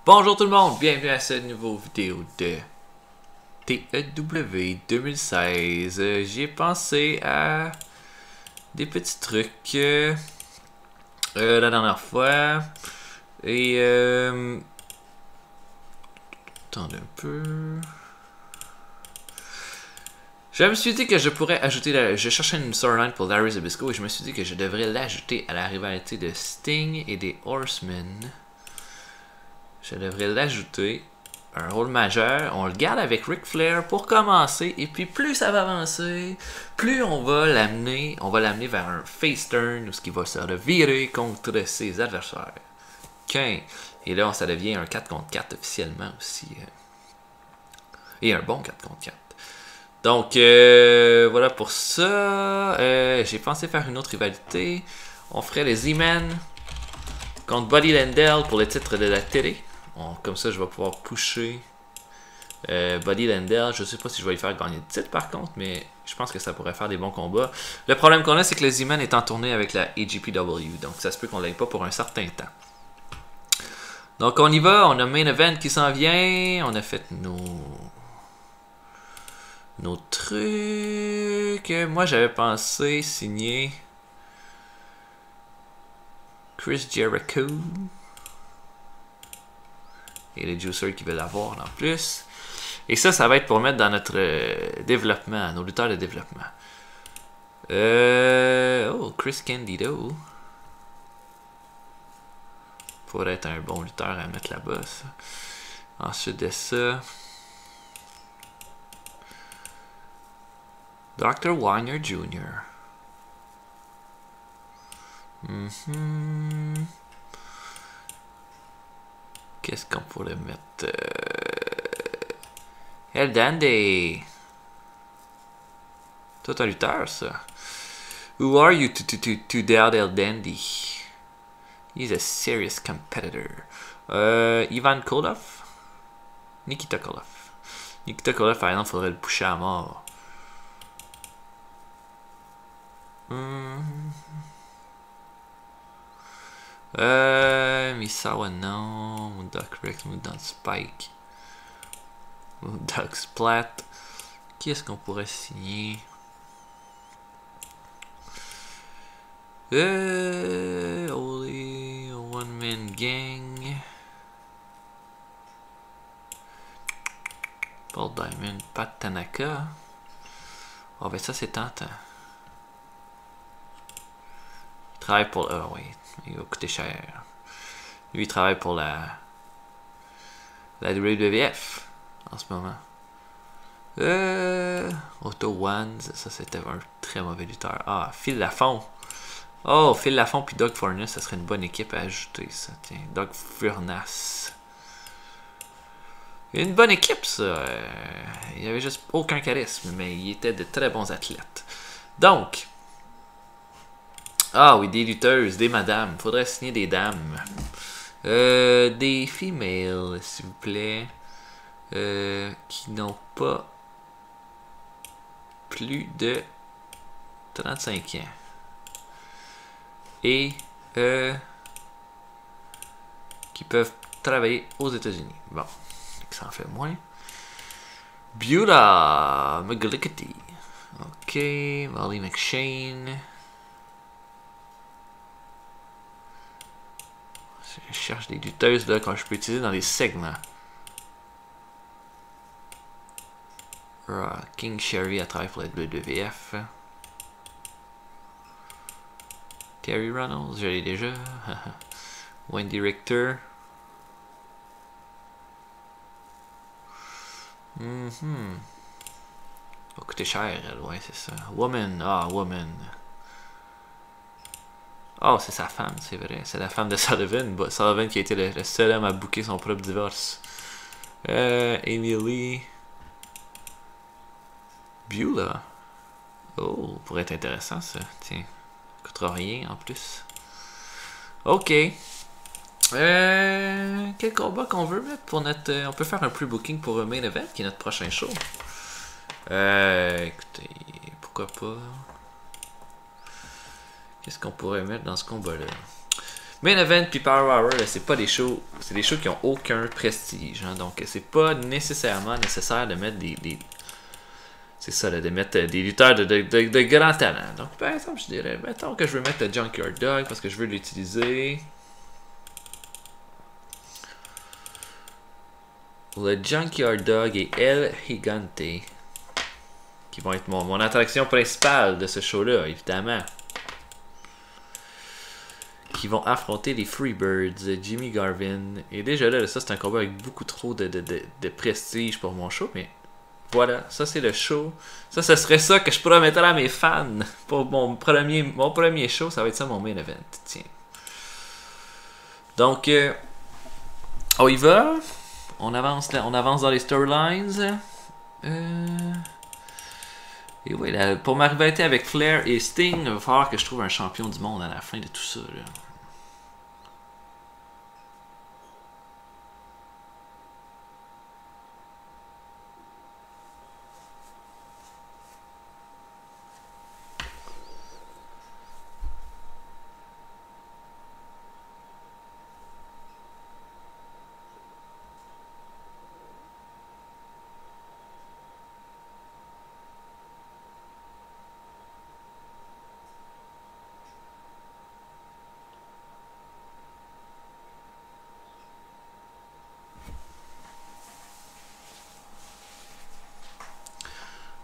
Bonjour tout le monde, bienvenue à cette nouvelle vidéo de TEW 2016. J'ai pensé à des petits trucs la dernière fois. Et attendez un peu. Je me suis dit que je pourrais ajouter je cherchais une storyline pour Larry Zbyszko et je me suis dit que je devrais l'ajouter à la rivalité de Sting et des Horsemen. Je devrais l'ajouter. Un rôle majeur. On le garde avec Ric Flair pour commencer. Et puis plus ça va avancer, plus on va l'amener vers un face turn où ce qui va se revirer contre ses adversaires. Okay. Et là, ça devient un 4 contre 4 officiellement aussi. Et un bon 4 contre 4. Donc, voilà pour ça. J'ai pensé faire une autre rivalité. On ferait les Z-Men contre Buddy Landel pour le titre de la télé. Comme ça, je vais pouvoir pusher Buddy Landel. Je sais pas si je vais lui faire gagner le titre par contre, mais je pense que ça pourrait faire des bons combats. Le problème qu'on a, c'est que le Z-Man est en tournée avec la AGPW. Donc, ça se peut qu'on l'aille pas pour un certain temps. Donc, on y va. On a Main Event qui s'en vient. On a fait nos trucs. Moi, j'avais pensé signer Chris Jericho. Et les juicers qui veulent l'avoir en plus. Et ça va être pour mettre dans notre développement, nos lutteurs de développement. Oh, Chris Candido. Pourrait être un bon lutteur à mettre là-bas, ça. Ensuite de ça. Dr. Wagner Jr. Qu'est-ce qu'on pourrait mettre? El Dandy. Toi, un lutteur, ça. Who are you to doubt El Dandy? He's a serious competitor. Ivan Koloff? Nikita Koloff. Nikita Koloff, par exemple, faudrait le pousser à mort. Misawa, non. Moondog Rex, Moondog Spike. Moondog Splat. Qui est-ce qu'on pourrait signer? Only One Man Gang. Paul Diamond, Pat Tanaka. Oh, ben ça c'est tentant. Il travaille pour. Ah oui, il va coûter cher. Lui, il travaille pour la WWF en ce moment. Otto Wands, ça c'était un très mauvais lutteur. Ah, Phil Lafont. Oh, Phil Lafont puis Doug Furnas, ça serait une bonne équipe à ajouter, ça. Tiens, Doug Furnas. Une bonne équipe, ça. Il avait juste aucun charisme, mais il était de très bons athlètes. Donc. Ah oui, des lutteuses, des madames. Faudrait signer des dames. Des females, s'il vous plaît. Qui n'ont pas plus de 35 ans. Et qui peuvent travailler aux États-Unis. Bon, ça en fait moins. Beulah McGillicuddy. Ok, Molly McShane. Je cherche des lutteuses là quand je peux utiliser dans les segments. King Sherry à travailler pour la WWF. Terry Reynolds, je l'ai déjà. Wendy Richter. Va coûter cher, elle, ouais, c'est ça. Woman, Woman. Oh, c'est sa femme, c'est vrai. C'est la femme de Sullivan. Sullivan qui a été le seul homme à booker son propre divorce. Amy Lee. Beulah. Oh, pourrait être intéressant ça. Tiens, ça coûtera rien en plus. Ok. Quel combat qu'on veut mettre pour notre. On peut faire un pre-booking pour Main Event qui est notre prochain show. Écoutez, pourquoi pas. Qu'est-ce qu'on pourrait mettre dans ce combat-là? Main Event puis Power Hour, c'est pas des shows, c'est des shows qui ont aucun prestige. Hein, donc c'est pas nécessairement nécessaire de mettre c'est ça, là, de mettre des lutteurs de grand talent. Donc par exemple, je dirais, mettons que je veux mettre le Junkyard Dog parce que je veux l'utiliser. Le Junkyard Dog et El Gigante, qui vont être mon attraction principale de ce show-là, évidemment. Qui vont affronter les Freebirds, Jimmy Garvin. Et déjà là, ça c'est un combat avec beaucoup trop de prestige pour mon show, mais voilà, ça c'est le show. Ça, ce serait ça que je promettrais à mes fans pour mon premier show, ça va être ça mon main event. Tiens. Donc, on y va. On avance dans les storylines. Et oui, là, pour ma rivalité avec Flair et Sting, il va falloir que je trouve un champion du monde à la fin de tout ça. Là.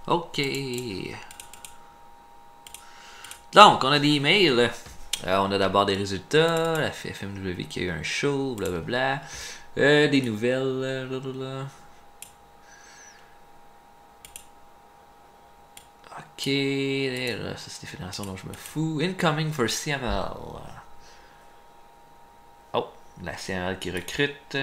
Ok. Donc, on a des emails. On a d'abord des résultats. La FMW qui a eu un show, blablabla. Des nouvelles. Blablabla. Ok. Là, ça, c'est des fédérations dont je me fous. Incoming for CML. Oh, la CML qui recrute.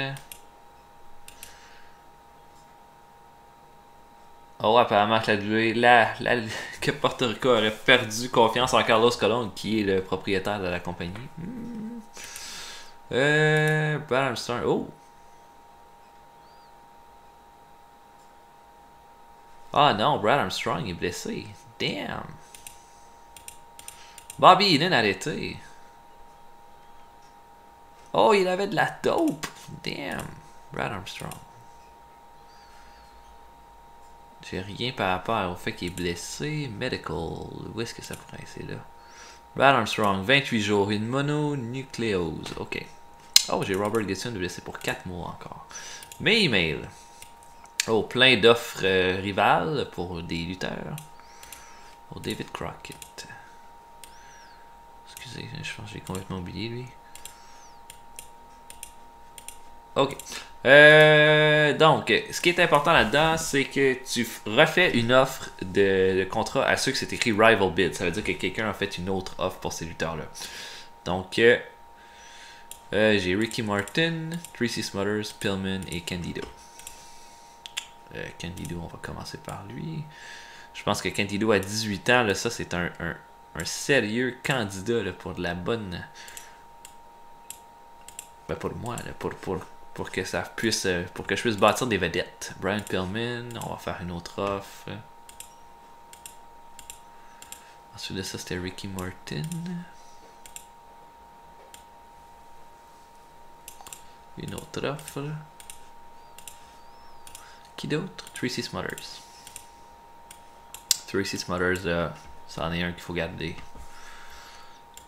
Oh, apparemment que Porto Rico aurait perdu confiance en Carlos Colon, qui est le propriétaire de la compagnie. Brad Armstrong. Oh! Ah non, Brad Armstrong est blessé. Damn! Bobby Heenan arrêté. Oh, il avait de la dope! Damn! Brad Armstrong. J'ai rien par rapport au fait qu'il est blessé. Medical. Où est-ce que ça pourrait être? C'est là. Brad Armstrong, 28 jours. Une mononucléose. Ok. Oh, j'ai Robert Gibson blessé pour 4 mois encore. Mes emails. Oh, plein d'offres rivales pour des lutteurs. Pour David Crockett. Excusez, je pense que j'ai complètement oublié lui. Ok. Donc, ce qui est important là-dedans, c'est que tu refais une offre de contrat à ceux que c'est écrit Rival Bid. Ça veut dire que quelqu'un a fait une autre offre pour ces lutteurs-là. Donc, j'ai Ricky Martin, Tracy Smothers, Pillman et Candido. Candido, on va commencer par lui. Je pense que Candido à 18 ans, là, ça c'est un sérieux candidat là, pour de la bonne... Ben pour moi, là, pour que ça puisse pour que je puisse bâtir des vedettes. Brian Pillman, on va faire une autre offre. Ensuite de ça, c'était Ricky Martin. Une autre offre. Qui d'autre? Tracy Smothers. Tracy Smothers, c'en est un qu'il faut garder.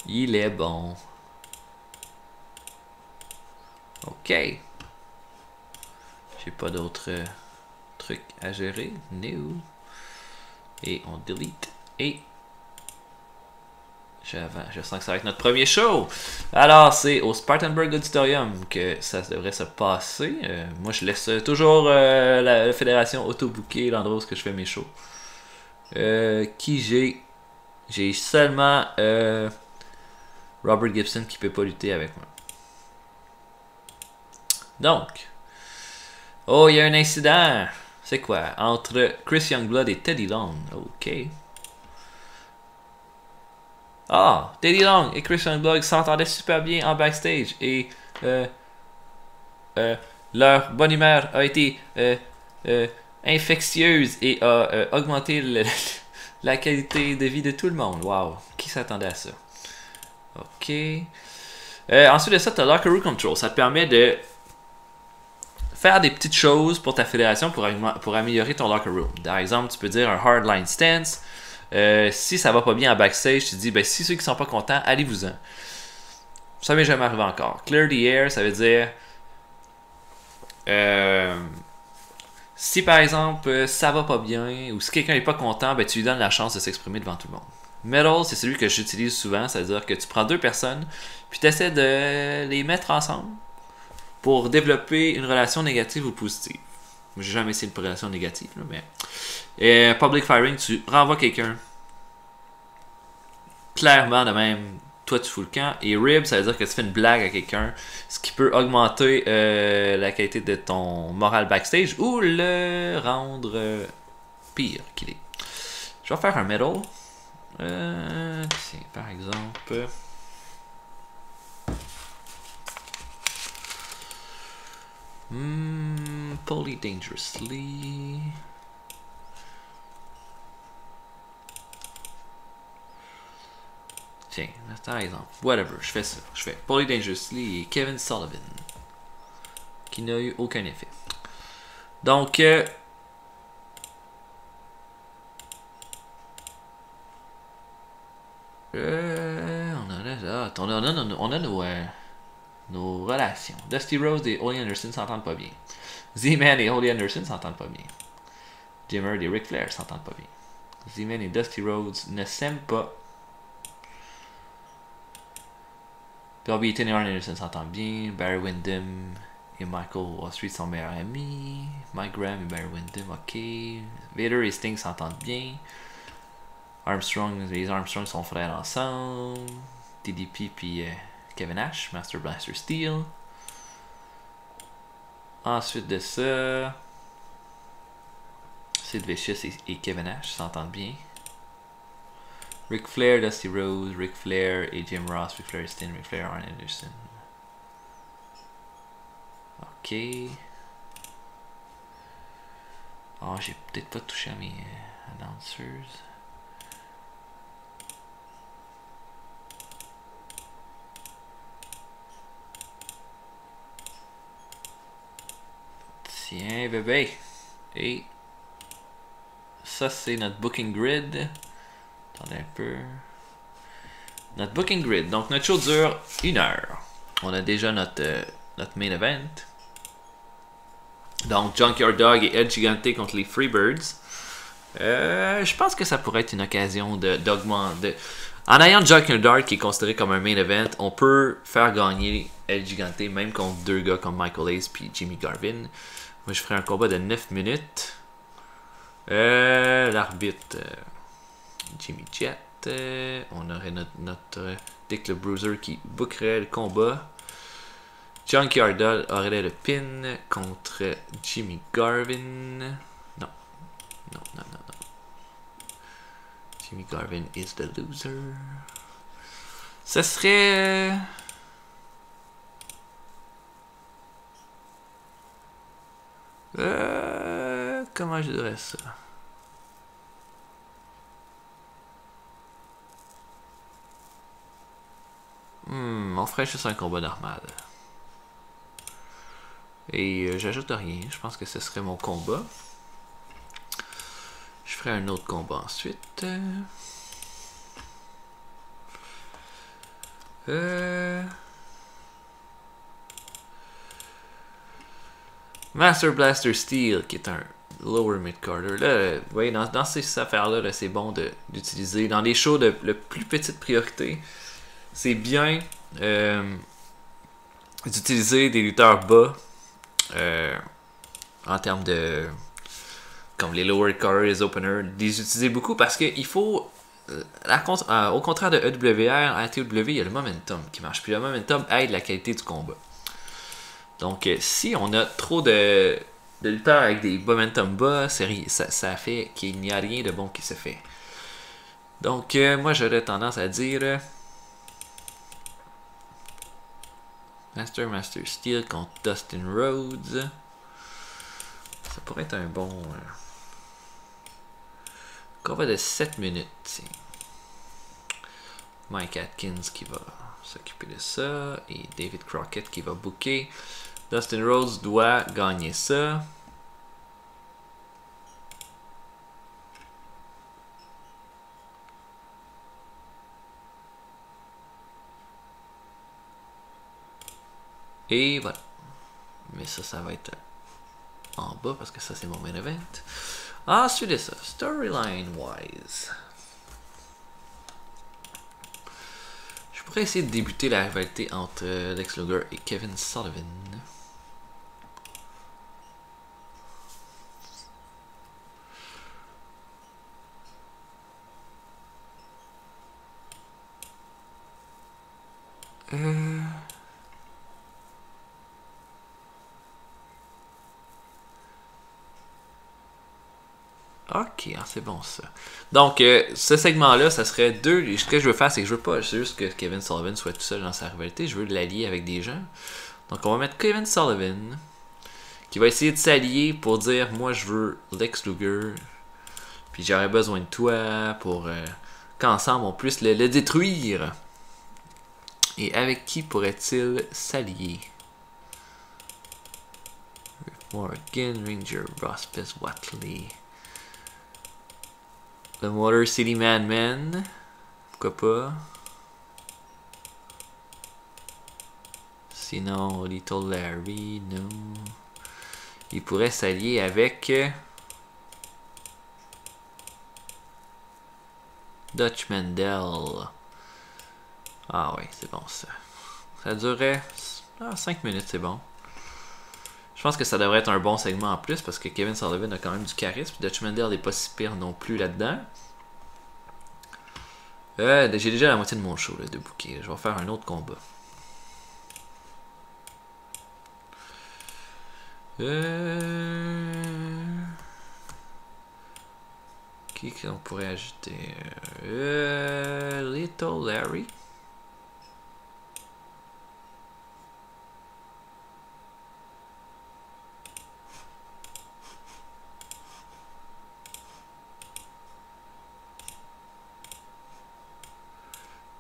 Il est bon. Ok. J'ai pas d'autres trucs à gérer. New. Et on delete. Et je sens que ça va être notre premier show. Alors, c'est au Spartanburg Auditorium que ça devrait se passer. Moi, je laisse toujours la fédération auto-booker l'endroit où je fais mes shows. J'ai seulement Robert Gibson qui peut pas lutter avec moi. Donc, oh, il y a un incident. C'est quoi? Entre Chris Youngblood et Teddy Long. Ok. Ah, Teddy Long et Chris Youngblood s'entendaient super bien en backstage. Et leur bonne humeur a été infectieuse et a augmenté la qualité de vie de tout le monde. Wow. Qui s'attendait à ça? Ok. Ensuite de ça, tu as Locker Room Control. Ça te permet de faire des petites choses pour ta fédération pour améliorer ton locker room. Par exemple, tu peux dire un hardline stance. Si ça va pas bien en backstage, tu te dis, ben, si ceux qui sont pas contents, allez-vous-en. Ça m'est jamais arrivé encore. Clear the air, ça veut dire si par exemple ça va pas bien ou si quelqu'un est pas content, ben, tu lui donnes la chance de s'exprimer devant tout le monde. Middle, c'est celui que j'utilise souvent, c'est-à-dire que tu prends deux personnes puis tu essaies de les mettre ensemble pour développer une relation négative ou positive. J'ai jamais essayé une relation négative, là, mais public firing, tu renvoies quelqu'un clairement de même. Toi, tu fous le camp. Et rib, ça veut dire que tu fais une blague à quelqu'un, ce qui peut augmenter la qualité de ton moral backstage ou le rendre pire qu'il est. Je vais faire un middle. Tiens, par exemple. Poly dangerously. Tiens, par exemple, whatever, je fais ça. Je fais Poly dangerously et Kevin Sullivan, qui n'a eu aucun effet. Donc, on a nos relations. Dusty Rhodes et Ole Anderson s'entendent pas bien. Z-Man et Ole Anderson s'entendent pas bien. Jim Herd et Ric Flair s'entendent pas bien. Z-Man et Dusty Rhodes ne s'aiment pas. Bobby Eaton et Arn Anderson s'entendent bien. Barry Windham et Michael Wall Street sont meilleurs amis. Mike Graham et Barry Windham, ok. Vader et Sting s'entendent bien. Les Armstrong sont frères ensemble. DDP puis Kevin Nash, Master Blaster Steel. Ensuite de ça, Sid Vicious et Kevin Nash s'entendent bien. Ric Flair, Dusty Rhodes, Ric Flair et Jim Ross, Ric Flair et Sting, Ric Flair, Arn Anderson. Ok. Oh, j'ai peut-être pas touché à mes announcers. Tiens, bébé. Et ça, c'est notre booking grid. Attendez un peu. Notre booking grid. Donc, notre show dure 1 heure. On a déjà notre main event. Donc, Junkyard Dog et El Gigante contre les Freebirds. Je pense que ça pourrait être une occasion d'augmenter. En ayant Junkyard Dog qui est considéré comme un main event, on peut faire gagner El Gigante même contre deux gars comme Michael Hayes et Jimmy Garvin. Moi, je ferai un combat de 9 minutes. L'arbitre Jimmy Jet. On aurait notre Dick le Bruiser qui bookerait le combat. Junkyard Dog aurait le pin contre Jimmy Garvin. Non. Jimmy Garvin is the loser. Ce serait... comment je dirais ça? On ferait juste un combat normal. Et j'ajoute rien. Je pense que ce serait mon combat. Je ferai un autre combat ensuite. Master Blaster Steel, qui est un lower mid-carder. Là, vous voyez, dans ces affaires-là, -là, c'est bon d'utiliser. Dans les shows de plus petite priorité, c'est bien d'utiliser des lutteurs bas en termes de... comme les lower carder, les openers, les utiliser beaucoup parce qu'il faut... au contraire de EWR, à TW, il y a le momentum qui marche. Puis le momentum aide la qualité du combat. Donc, si on a trop de lutteurs avec des momentum bas, ça fait qu'il n'y a rien de bon qui se fait. Donc, moi, j'aurais tendance à dire Master Steel contre Dustin Rhodes. Ça pourrait être un bon combat de 7 minutes. Mike Atkins qui va s'occuper de ça. Et David Crockett qui va booker. Dustin Rhodes doit gagner ça. Et voilà. Mais ça va être en bas parce que ça c'est mon main event. Ensuite de ça, storyline wise. Je pourrais essayer de débuter la rivalité entre Lex Luger et Kevin Sullivan. Ok, c'est bon ça. Donc, ce segment-là, ça serait deux. Ce que je veux faire, c'est que je veux pas juste que Kevin Sullivan soit tout seul dans sa rivalité. Je veux l'allier avec des gens. Donc, on va mettre Kevin Sullivan qui va essayer de s'allier pour dire moi, je veux Lex Luger. Puis j'aurais besoin de toi pour qu'ensemble on puisse le détruire. Et avec qui pourrait-il s'allier? Morgan, Ranger, Rospes, Watley. Le Motor City Madman. Pourquoi pas? Sinon, Little Larry, non. Il pourrait s'allier avec Dutch Mandel. Ah ouais, c'est bon ça. Ça durait 5 minutes, c'est bon. Je pense que ça devrait être un bon segment en plus parce que Kevin Sullivan a quand même du charisme. Dutch Mandel n'est pas si pire non plus là-dedans. J'ai déjà la moitié de mon show là, de booker. Je vais faire un autre combat. Qui qu'on pourrait ajouter? Little Larry.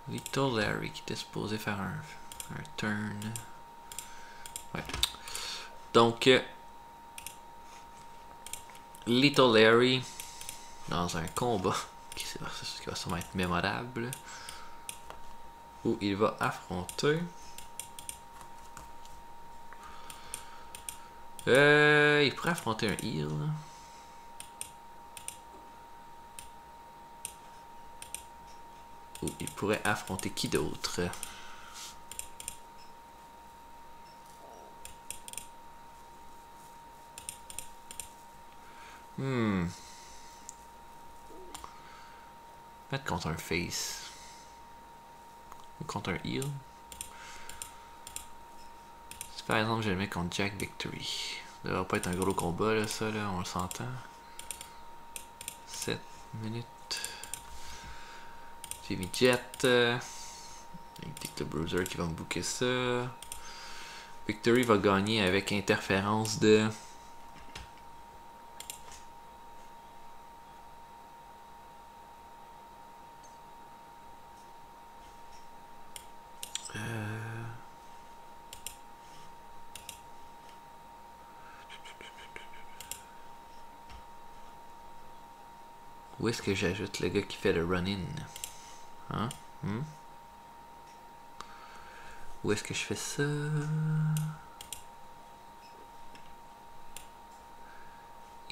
Little Larry qui était supposé faire un turn. Ouais. Donc, Little Larry dans un combat qui va sûrement être mémorable où il va affronter il pourrait affronter un heel. Ou il pourrait affronter qui d'autre? Mettre contre un face. Ou contre un heel. Si par exemple je le mets contre Jack Victory. Ça va pas être un gros combat là, ça là, on le s'entend. 7 minutes. Jimmy Jet. Dick the Bruiser qui va me booker ça. Victory va gagner avec interférence de où est-ce que j'ajoute le gars qui fait le run-in? Hein? Où est-ce que je fais ça?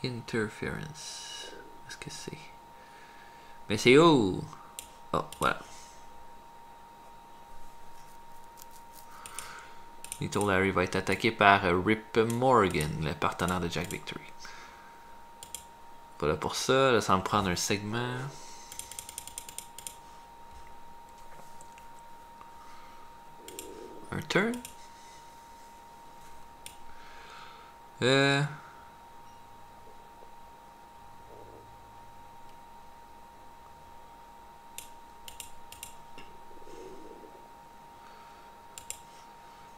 Interference. Est-ce que c'est? Mais c'est où? Oh, voilà. Little Larry va être attaqué par Rip Morgan, le partenaire de Jack Victory. Voilà pour ça, là, ça va me prendre un segment. Un turn.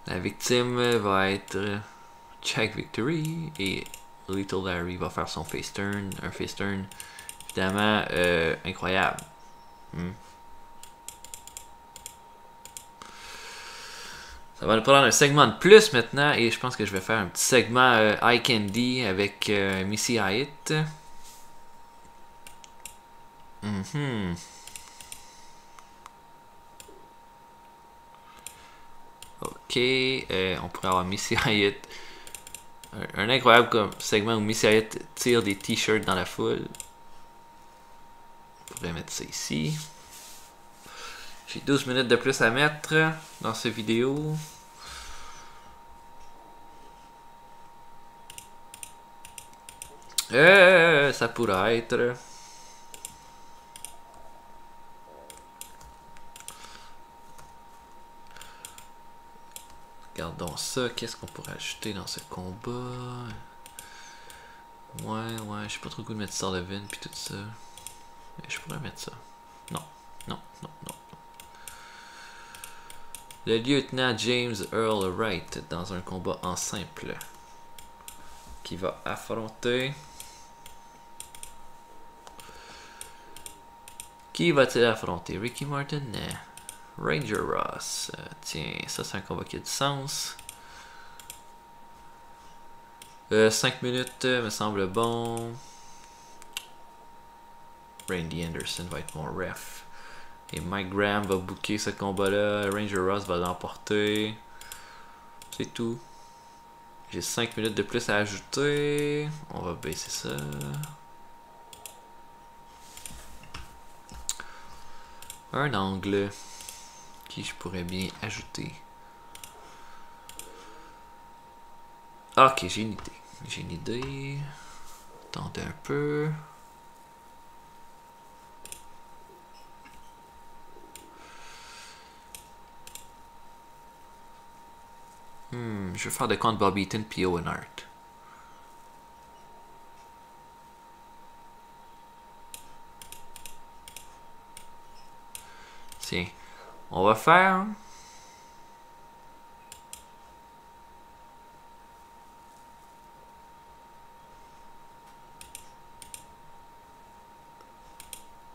La victime va être Jack Victory et Little Larry va faire son face turn, un face turn évidemment incroyable. Ça va nous prendre un segment de plus maintenant et je pense que je vais faire un petit segment Eye Candy avec Missy Hyatt. Ok, on pourrait avoir Missy Hyatt. Un incroyable segment où Missy Hyatt tire des t-shirts dans la foule. On pourrait mettre ça ici. J'ai 12 minutes de plus à mettre dans cette vidéo. Ça pourrait être. Regardons ça. Qu'est-ce qu'on pourrait ajouter dans ce combat? Ouais, j'ai pas trop le goût de mettre Sullivan puis tout ça. Mais je pourrais mettre ça. Non. Le lieutenant James Earl Wright dans un combat en simple. Qui va affronter. Qui va-t-il affronter? Ricky Martin? Ranger Ross. Tiens, ça c'est un combat qui a du sens. 5 minutes me semble bon. Randy Anderson va être mon ref. Et Mike Graham va booker ce combat-là. Ranger Ross va l'emporter. C'est tout. J'ai 5 minutes de plus à ajouter. On va baisser ça. Un angle qui je pourrais bien ajouter. Ok, j'ai une idée. Attendez un peu. Je vais faire de compte Bobby Eaton et Owen Hart. Tiens, on va faire...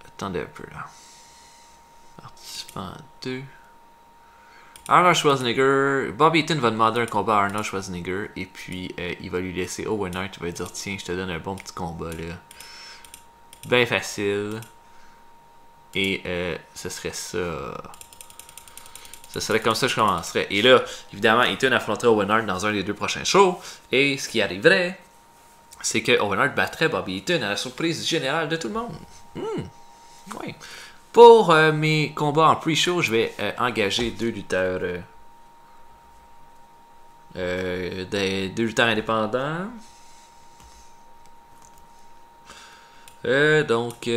Attendez un peu là. Participant 2. Arnold Schwarzenegger. Bobby Eaton va demander un combat à Arnold Schwarzenegger. Et puis il va lui laisser Owen Hart. Il va dire tiens, je te donne un bon petit combat là. Ben facile. Et ce serait ça. Ce serait comme ça que je commencerais. Et là, évidemment, Eaton affronterait Owen Hart dans un des 2 prochains shows. Et ce qui arriverait, c'est que Owen Hart battrait Bobby Eaton à la surprise générale de tout le monde. Oui. Pour mes combats en pre-show, je vais engager 2 lutteurs. Des 2 lutteurs indépendants. Donc.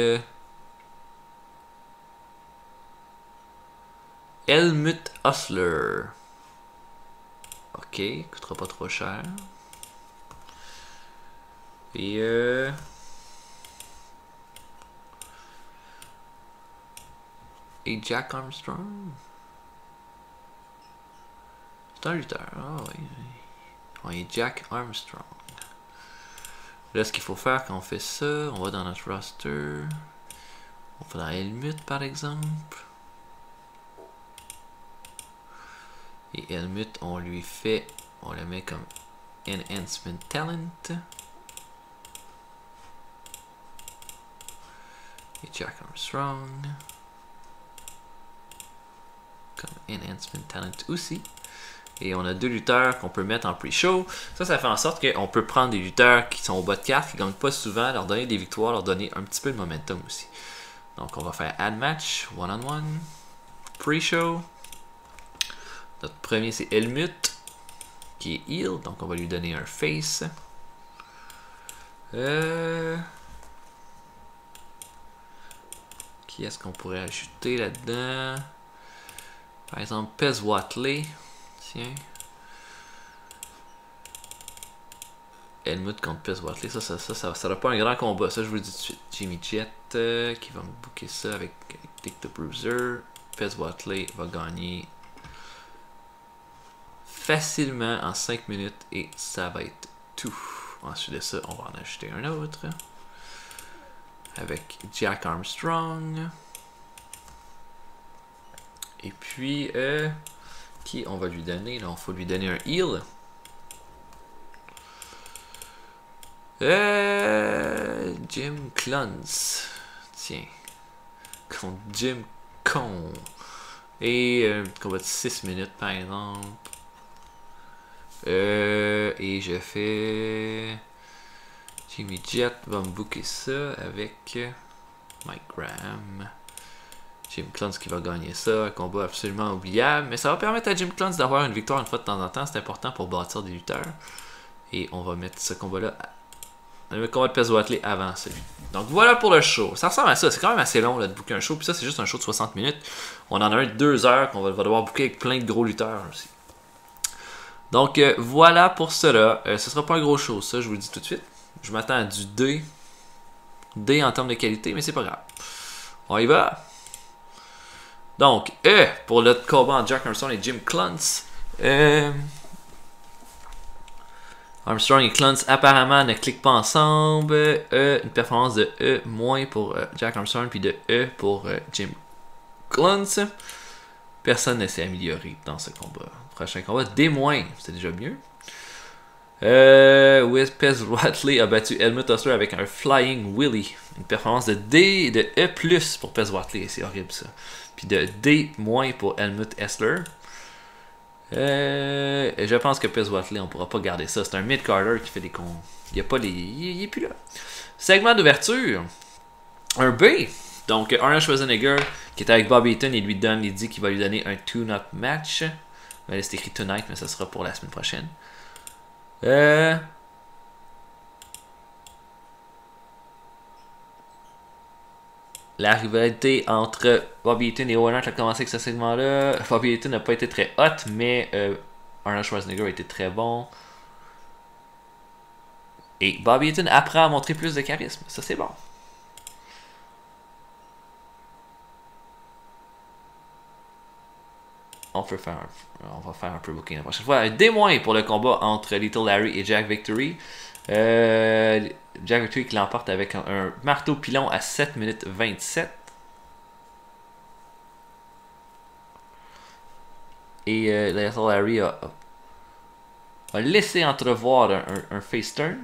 Helmut Hustler. Ok, coûtera pas trop cher. Et Jack Armstrong. C'est un lutteur. Ah oui. Oui, Jack Armstrong. Là, ce qu'il faut faire quand on fait ça, on va dans notre roster. On va dans Helmut par exemple. Et Helmut, on lui fait, on le met comme Enhancement Talent. Et Jack Armstrong. Comme Enhancement Talent aussi. Et on a 2 lutteurs qu'on peut mettre en pre-show. Ça fait en sorte qu'on peut prendre des lutteurs qui sont au bas de carte, qui ne gagnent pas souvent, leur donner des victoires, leur donner un petit peu de momentum aussi. Donc on va faire Add Match, One-on-One, Pre-show. Notre premier c'est Helmut, qui est Heel, donc on va lui donner un Face. Qui est-ce qu'on pourrait ajouter là-dedans? Par exemple, Pez Watley. Tiens. Helmut contre Pez Watley. Ça sera pas un grand combat. Ça, je vous le dis tout de suite. Jimmy Jet qui va me booker ça avec Dick the Bruiser. Pez Watley va gagner facilement en 5 minutes et ça va être tout. Ensuite de ça, on va en ajouter un autre avec Jack Armstrong. Et puis, Qui on va lui donner? Là, il faut lui donner un heal. Jim Cluns. Tiens. Contre Jim Con. Et un combat de 6 minutes par exemple. Et je fais... Jimmy Jet va me booker ça avec Mike Graham. Jim Cluns qui va gagner ça. Un combat absolument oubliable. Mais ça va permettre à Jim Cluns d'avoir une victoire une fois de temps en temps. C'est important pour bâtir des lutteurs. Et on va mettre ce combat-là... Le combat de Pez Whatley avant celui. Donc voilà pour le show. Ça ressemble à ça. C'est quand même assez long là, de booker un show. Puis ça, c'est juste un show de 60 minutes. On en a un de 2 heures qu'on va devoir booker avec plein de gros lutteurs aussi. Donc voilà pour cela. Ce sera pas un gros show, ça, je vous le dis tout de suite. Je m'attends à du D. D en termes de qualité, mais c'est pas grave. On y va. Donc, pour le combat entre Jack Armstrong et Jim Cluns. Armstrong et Cluns apparemment ne cliquent pas ensemble. Une performance de E- pour Jack Armstrong, puis de E pour Jim Cluns. Personne ne s'est amélioré dans ce combat. Prochain combat, D-, c'est déjà mieux. Pez Whatley a battu Helmut Hessler avec un Flying Willy. Une performance de D et de E+ pour Pez Whatley. C'est horrible ça. Puis de D- pour Helmut Hessler. Je pense que Pez Whatley, on pourra pas garder ça. C'est un mid-carder qui fait des cons. Il est plus là. Segment d'ouverture. Un B. Donc Arnold Schwarzenegger qui est avec Bobby Eaton, il dit qu'il va lui donner un tune-up match. Là, c'est écrit tonight, mais ça sera pour la semaine prochaine. La rivalité entre Bobby Eaton et Owen Hart a commencé avec ce segment-là. Bobby Eaton n'a pas été très hot, mais Arnold Schwarzenegger a été très bon. Et Bobby Eaton apprend à montrer plus de charisme. Ça, c'est bon. On va faire un peu booking la prochaine fois. Un D- pour le combat entre Little Larry et Jack Victory. Jack Victory qui l'emporte avec un marteau pilon à 7 minutes 27. Et Little Larry a laissé entrevoir un face turn.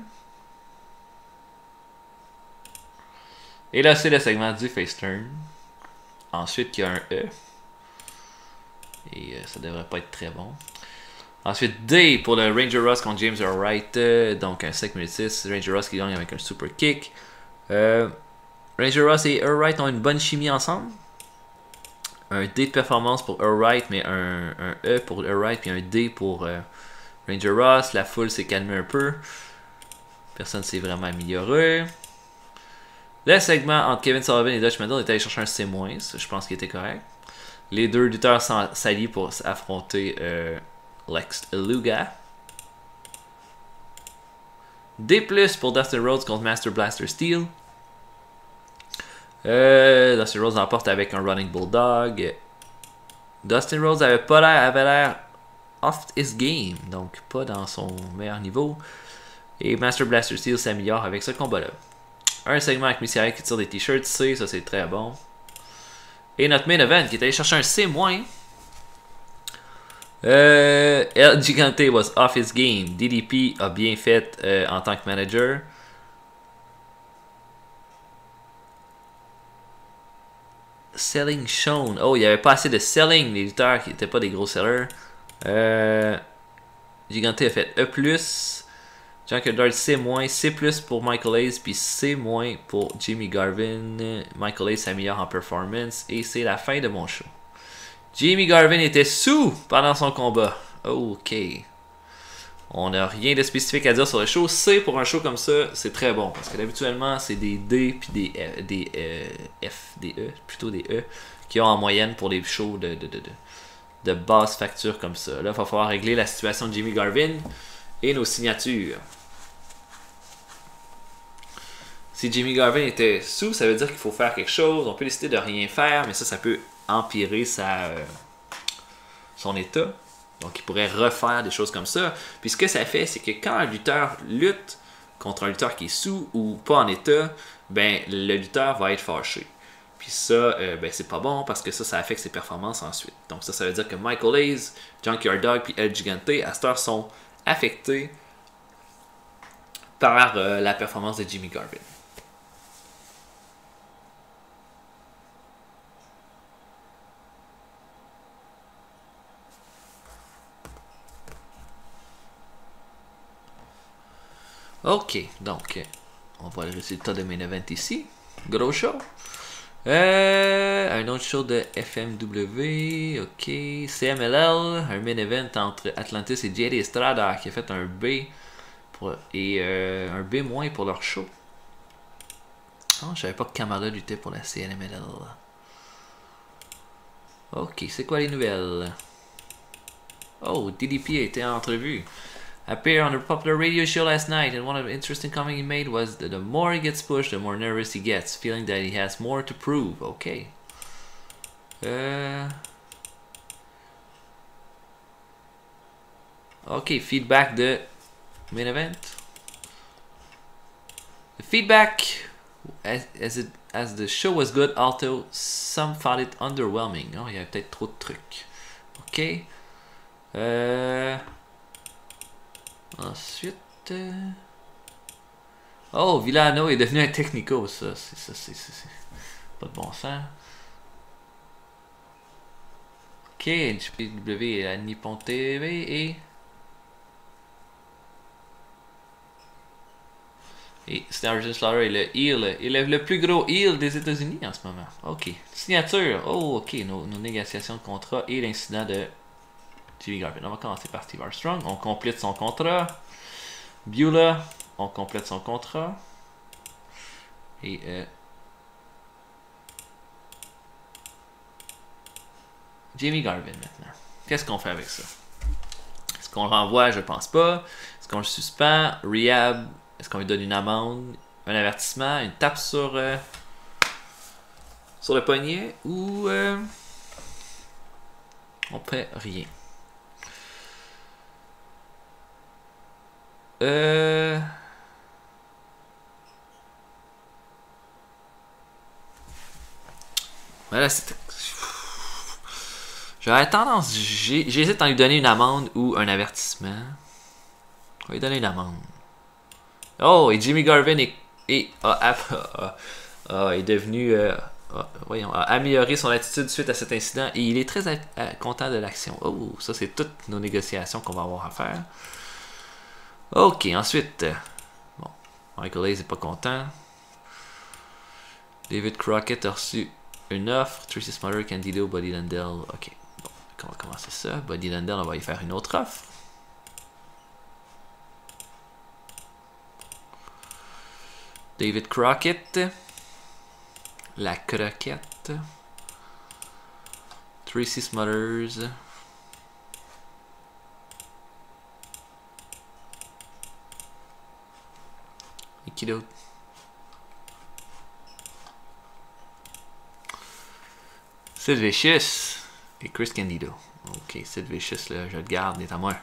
Et là, c'est le segment du face turn. Ensuite, il y a un E. Et ça devrait pas être très bon. Ensuite, D pour le Ranger Ross contre James Allwright. Donc un 5 minutes 6. Ranger Ross qui gagne avec un super kick. Ranger Ross et Allwright ont une bonne chimie ensemble. Un D de performance pour Allwright, mais un E pour Allwright, puis un D pour Ranger Ross. La foule s'est calmée un peu. Personne s'est vraiment amélioré. Le segment entre Kevin Sullivan et Dutch Mantell est allé chercher un C-. Je pense qu'il était correct. Les deux lutteurs s'allient pour affronter Lex Luger. D+ pour Dustin Rhodes contre Master Blaster Steel. Dustin Rhodes l'emporte avec un Running Bulldog. Dustin Rhodes avait l'air off his game, donc pas dans son meilleur niveau. Et Master Blaster Steel s'améliore avec ce combat-là. Un segment avec Missy Elliott qui tire des t-shirts C, ça c'est très bon. Et notre main event qui est allé chercher un C-. El Gigante was off his game. DDP a bien fait en tant que manager. Selling shown. Oh, il n'y avait pas assez de selling. Les lutteurs qui n'étaient pas des gros sellers. Gigante a fait E+. Junkyard C-, C+ pour Michael Hayes, puis C- pour Jimmy Garvin. Michael Hayes s'améliore en performance, et c'est la fin de mon show. Jimmy Garvin était sous pendant son combat. Ok. On n'a rien de spécifique à dire sur le show. C pour un show comme ça, c'est très bon, parce que habituellement, c'est des D puis des F, des E, plutôt des E, qui ont en moyenne pour les shows de basse facture comme ça. Là, il va falloir régler la situation de Jimmy Garvin. Et nos signatures. Si Jimmy Garvin était sous, ça veut dire qu'il faut faire quelque chose. On peut décider de rien faire, mais ça peut empirer son état. Donc il pourrait refaire des choses comme ça. Puis ce que ça fait, c'est que quand un lutteur lutte contre un lutteur qui est sous ou pas en état, ben le lutteur va être fâché. Puis ça, ben, c'est pas bon parce que ça affecte ses performances ensuite. Donc ça veut dire que Michael Hayes, Junkyard Dog puis El Gigante, à cette heure, sont affectés par la performance de Jimmy Garvin. Ok, donc on voit le résultat de main event ici. Gros show. Un autre show de FMW, ok. CMLL, un main event entre Atlantis et JD Estrada qui a fait un B et un B- pour leur show. Oh, je savais pas que Kamala luttait pour la CMLL. Ok, c'est quoi les nouvelles? Oh, DDP a été en entrevue. Appeared on a popular radio show last night, and one of the interesting comments he made was that the more he gets pushed, the more nervous he gets, feeling that he has more to prove. Okay. Okay, feedback de main event. The feedback, as the show was good, although some found it underwhelming. Oh, il y avait peut-être trop de trucs. Ok. Ensuite. Oh, Villano est devenu un technico, ça. C'est pas de bon sens. Ok, NJPW est à Nippon TV et Stars Slaughter est le heel, il est le plus gros heel des États-Unis en ce moment. Ok. Signature. Oh, ok. Nos négociations de contrat et l'incident de Jimmy Garvin. On va commencer par Steve Armstrong. On complète son contrat. Beulah, on complète son contrat. Et Jimmy Garvin maintenant. Qu'est-ce qu'on fait avec ça? Est-ce qu'on le renvoie? Je pense pas. Est-ce qu'on le suspend? Rehab? Est-ce qu'on lui donne une amende? Un avertissement? Une tape sur le poignet? Ou on fait rien? Voilà, c'était. J'aurais tendance. J'hésite à lui donner une amende ou un avertissement. On va lui donner une amende. Oh, et Jimmy Garvin est devenu. A amélioré son attitude suite à cet incident et il est très content de l'action. Oh, ça, c'est toutes nos négociations qu'on va avoir à faire. Ok, ensuite. Bon, Michael Hayes n'est pas content. David Crockett a reçu une offre. Tracy Smothers, Candido, Buddy Landell. Ok, bon, on va commencer ça. Buddy Landell, on va y faire une autre offre. David Crockett. La croquette. Tracy Smothers. Et qui d'autre? Sid Vicious et Chris Candido. Ok, Sid Vicious, là, je le garde, il est à moi.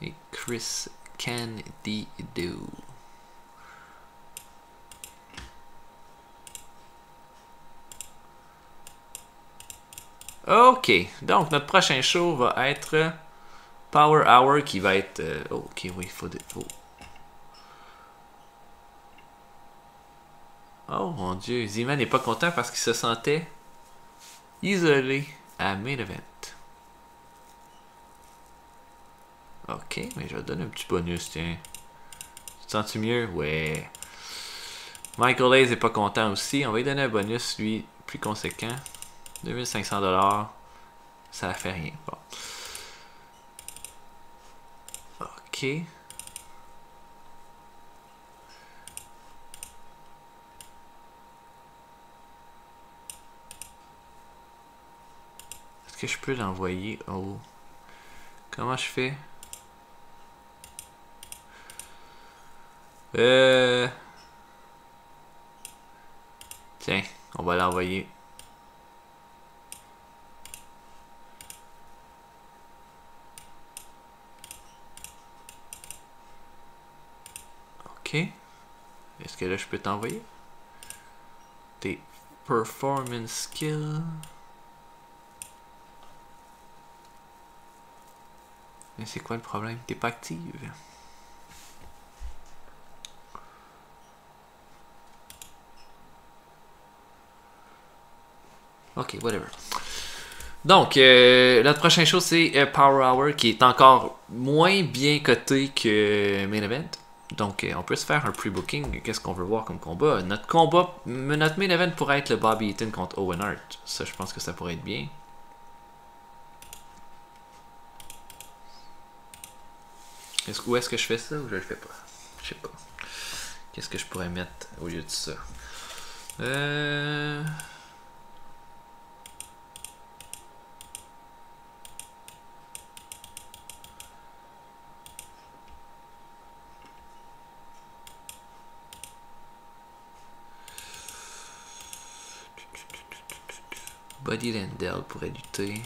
Et Chris Candido. Ok, donc notre prochain show va être Power Hour qui va être. Ok, oui, il faut. Oh mon dieu, Zima n'est pas content parce qu'il se sentait isolé à Main Event. Ok, mais je vais te donner un petit bonus, tiens. Tu te sens-tu mieux? Ouais. Michael Hayes n'est pas content aussi. On va lui donner un bonus, lui, plus conséquent. 2500$. Ça ne fait rien. Bon. Ok. Est-ce que je peux l'envoyer au... Comment je fais? Tiens, on va l'envoyer. Ok, Ok. Est-ce que là, je peux t'envoyer? Tes performance skills. Mais c'est quoi le problème? T'es pas active. Ok, whatever. Donc, la prochaine chose, c'est Power Hour, qui est encore moins bien coté que Main Event. Donc, on peut se faire un pre-booking. Qu'est-ce qu'on veut voir comme combat? Notre Main Event pourrait être le Bobby Eaton contre Owen Hart. Ça, je pense que ça pourrait être bien. Où est-ce que je fais ça ou je le fais pas? Je sais pas. Qu'est-ce que je pourrais mettre au lieu de ça? Buddy Landel pourrait lutter.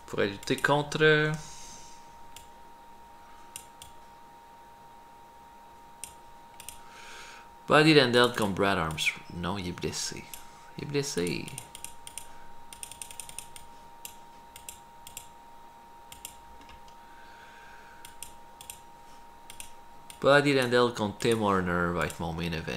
Pourrait lutter contre... Buddy Landel contre Brad Armstrong. Non, il est blessé. Il est blessé. Buddy Landel contre Tim Horner va être mon main event.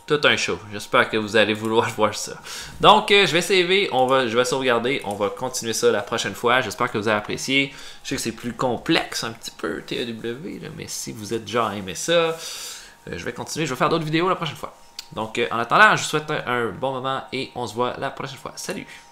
Tout un show. J'espère que vous allez vouloir voir ça. Donc, je vais saver, je vais sauvegarder. On va continuer ça la prochaine fois. J'espère que vous avez apprécié. Je sais que c'est plus complexe un petit peu, TAW, là, mais si vous êtes déjà aimé ça, je vais continuer. Je vais faire d'autres vidéos la prochaine fois. Donc, en attendant, je vous souhaite un bon moment et on se voit la prochaine fois. Salut!